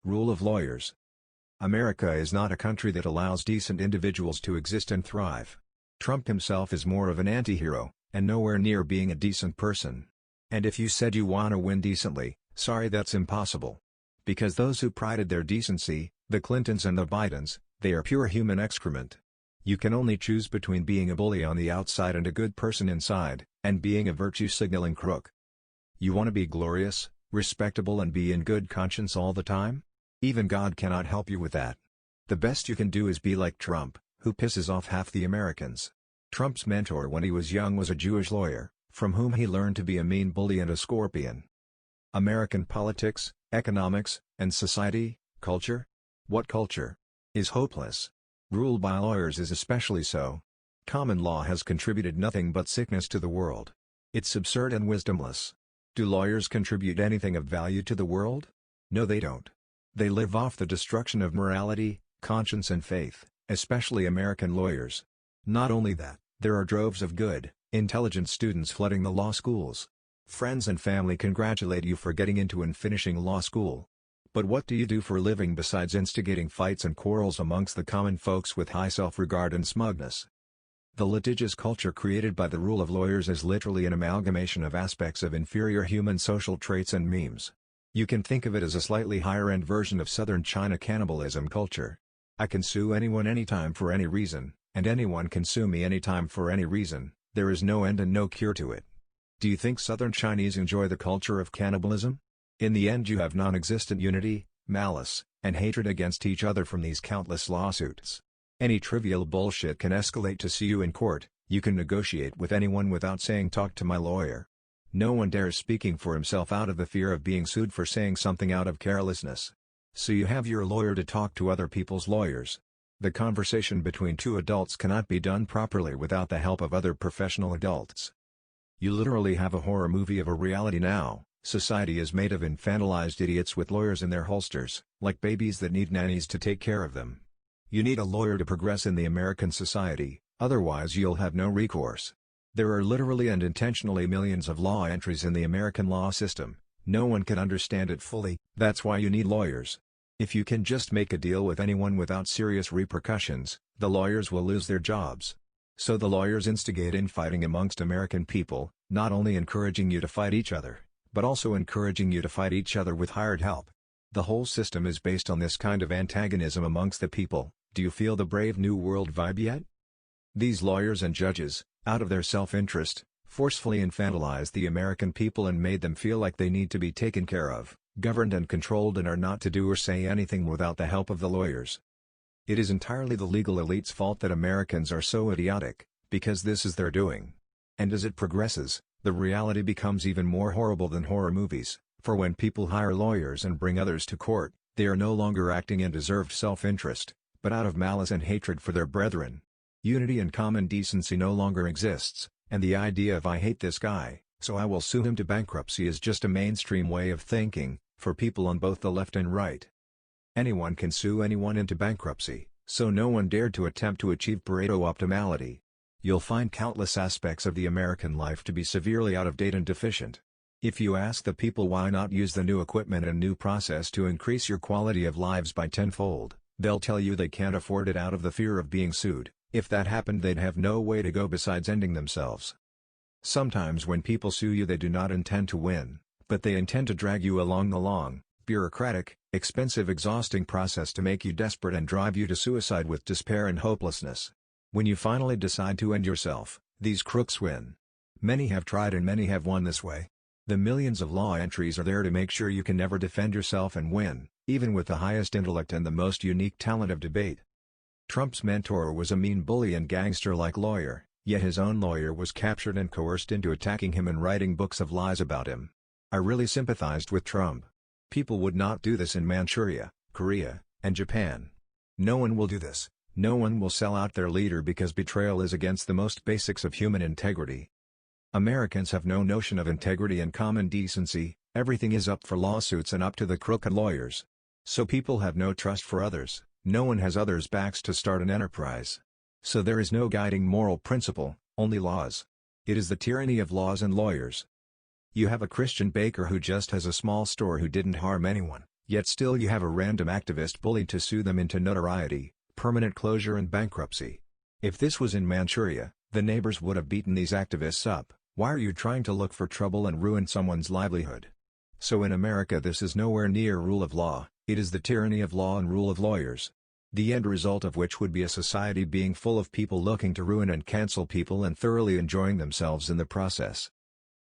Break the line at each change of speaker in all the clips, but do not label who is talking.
Rule of lawyers. America is not a country that allows decent individuals to exist and thrive. Trump himself is more of an anti-hero, and nowhere near being a decent person. And if you said you want to win decently, sorry, that's impossible. Because those who prided their decency, the Clintons and the Bidens, they are pure human excrement. You can only choose between being a bully on the outside and a good person inside, and being a virtue-signaling crook. You want to be glorious, respectable and be in good conscience all the time? Even God cannot help you with that. The best you can do is be like Trump, who pisses off half the Americans. Trump's mentor when he was young was a Jewish lawyer, from whom he learned to be a mean bully and a scorpion. American politics, economics, and society, culture? What culture? Is hopeless. Ruled by lawyers is especially so. Common law has contributed nothing but sickness to the world. It's absurd and wisdomless. Do lawyers contribute anything of value to the world? No, they don't. They live off the destruction of morality, conscience and faith, especially American lawyers. Not only that, there are droves of good, intelligent students flooding the law schools. Friends and family congratulate you for getting into and finishing law school. But what do you do for a living besides instigating fights and quarrels amongst the common folks with high self-regard and smugness? The litigious culture created by the rule of lawyers is literally an amalgamation of aspects of inferior human social traits and memes. You can think of it as a slightly higher-end version of Southern China cannibalism culture. I can sue anyone anytime for any reason, and anyone can sue me anytime for any reason. There is no end and no cure to it. Do you think Southern Chinese enjoy the culture of cannibalism? In the end you have non-existent unity, malice, and hatred against each other from these countless lawsuits. Any trivial bullshit can escalate to see you in court. You can negotiate with anyone without saying talk to my lawyer. No one dares speaking for himself out of the fear of being sued for saying something out of carelessness. So you have your lawyer to talk to other people's lawyers. The conversation between two adults cannot be done properly without the help of other professional adults. You literally have a horror movie of a reality now. Society is made of infantilized idiots with lawyers in their holsters, like babies that need nannies to take care of them. You need a lawyer to progress in the American society, otherwise you'll have no recourse. There are literally and intentionally millions of law entries in the American law system. No one can understand it fully, that's why you need lawyers. If you can just make a deal with anyone without serious repercussions, the lawyers will lose their jobs. So the lawyers instigate infighting amongst American people, not only encouraging you to fight each other, but also encouraging you to fight each other with hired help. The whole system is based on this kind of antagonism amongst the people. Do you feel the Brave New World vibe yet? These lawyers and judges, out of their self-interest, forcefully infantilized the American people and made them feel like they need to be taken care of, governed and controlled and are not to do or say anything without the help of the lawyers. It is entirely the legal elite's fault that Americans are so idiotic, because this is their doing. And as it progresses, the reality becomes even more horrible than horror movies, for when people hire lawyers and bring others to court, they are no longer acting in deserved self-interest, but out of malice and hatred for their brethren. Unity and common decency no longer exists, and the idea of "I hate this guy, so I will sue him to bankruptcy" is just a mainstream way of thinking, for people on both the left and right. Anyone can sue anyone into bankruptcy, so no one dared to attempt to achieve Pareto optimality. You'll find countless aspects of the American life to be severely out of date and deficient. If you ask the people why not use the new equipment and new process to increase your quality of lives by tenfold, they'll tell you they can't afford it out of the fear of being sued. If that happened they'd have no way to go besides ending themselves. Sometimes when people sue you they do not intend to win, but they intend to drag you along the long, bureaucratic, expensive exhausting process to make you desperate and drive you to suicide with despair and hopelessness. When you finally decide to end yourself, these crooks win. Many have tried and many have won this way. The millions of law entries are there to make sure you can never defend yourself and win, even with the highest intellect and the most unique talent of debate. Trump's mentor was a mean bully and gangster-like lawyer, yet his own lawyer was captured and coerced into attacking him and writing books of lies about him. I really sympathized with Trump. People would not do this in Manchuria, Korea, and Japan. No one will do this. No one will sell out their leader because betrayal is against the most basics of human integrity. Americans have no notion of integrity and common decency. Everything is up for lawsuits and up to the crooked lawyers. So people have no trust for others. No one has others' backs to start an enterprise. So there is no guiding moral principle, only laws. It is the tyranny of laws and lawyers. You have a Christian baker who just has a small store who didn't harm anyone, Yet still you have a random activist bullied to sue them into notoriety, permanent closure and bankruptcy. If this was in Manchuria, the neighbors would have beaten these activists up. Why are you trying to look for trouble and ruin someone's livelihood? So in America this is nowhere near rule of law, it is the tyranny of law and rule of lawyers. The end result of which would be a society being full of people looking to ruin and cancel people and thoroughly enjoying themselves in the process.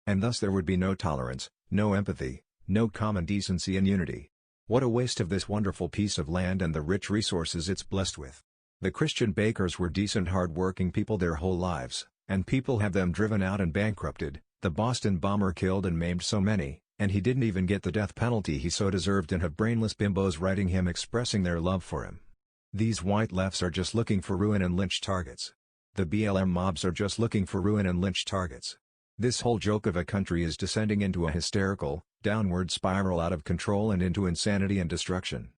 And thus there would be no tolerance, no empathy, no common decency and unity. What a waste of this wonderful piece of land and the rich resources it's blessed with. The Christian Bakers were decent hard-working people their whole lives, and people have them driven out and bankrupted. The Boston bomber killed and maimed so many, and he didn't even get the death penalty he so deserved, and have brainless bimbos writing him expressing their love for him. These white lefts are just looking for ruin and lynch targets. The BLM mobs are just looking for ruin and lynch targets. This whole joke of a country is descending into a hysterical, downward spiral out of control and into insanity and destruction.